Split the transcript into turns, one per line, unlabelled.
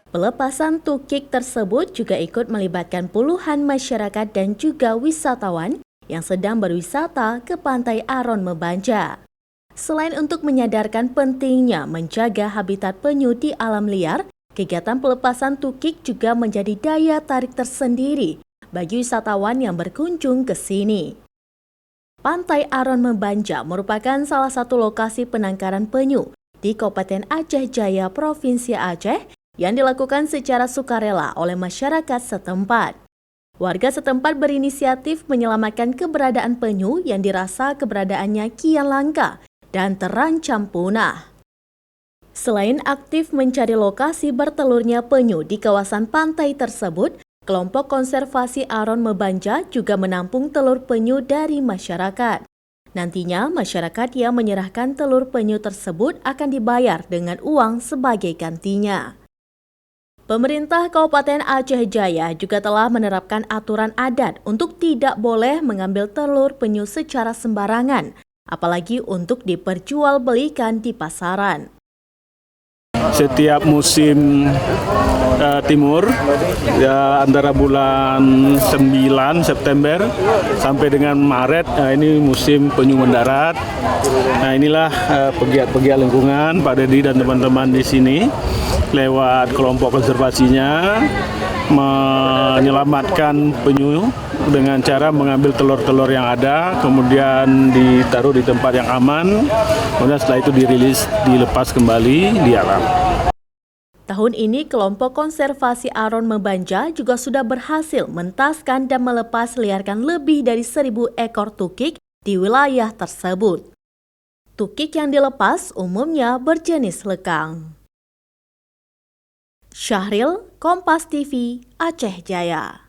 Pelepasan tukik tersebut juga ikut melibatkan puluhan masyarakat dan juga wisatawan yang sedang berwisata ke Pantai Aron Mebanja. Selain untuk menyadarkan pentingnya menjaga habitat penyu di alam liar, kegiatan pelepasan tukik juga menjadi daya tarik tersendiri bagi wisatawan yang berkunjung ke sini. Pantai Aron Mebanja merupakan salah satu lokasi penangkaran penyu di Kabupaten Aceh Jaya, Provinsi Aceh yang dilakukan secara sukarela oleh masyarakat setempat. Warga setempat berinisiatif menyelamatkan keberadaan penyu yang dirasa keberadaannya kian langka dan terancam punah. Selain aktif mencari lokasi bertelurnya penyu di kawasan pantai tersebut, kelompok konservasi Aron Mebanja juga menampung telur penyu dari masyarakat. Nantinya, masyarakat yang menyerahkan telur penyu tersebut akan dibayar dengan uang sebagai gantinya. Pemerintah Kabupaten Aceh Jaya juga telah menerapkan aturan adat untuk tidak boleh mengambil telur penyu secara sembarangan, apalagi untuk diperjualbelikan di pasaran.
Setiap musim timur, ya, antara bulan 9 September sampai dengan Maret, ini musim penyu mendarat. Nah, inilah pegiat-pegiat lingkungan, Pak Dedi dan teman-teman di sini, lewat kelompok konservasinya, menyelamatkan penyu dengan cara mengambil telur-telur yang ada, kemudian ditaruh di tempat yang aman, kemudian setelah itu dirilis, dilepas kembali di alam.
Tahun ini, kelompok konservasi Aron Mebanja juga sudah berhasil mentaskan dan melepas liarkan lebih dari 1.000 ekor tukik di wilayah tersebut. Tukik yang dilepas umumnya berjenis lekang. Syahril, Kompas TV, Aceh Jaya.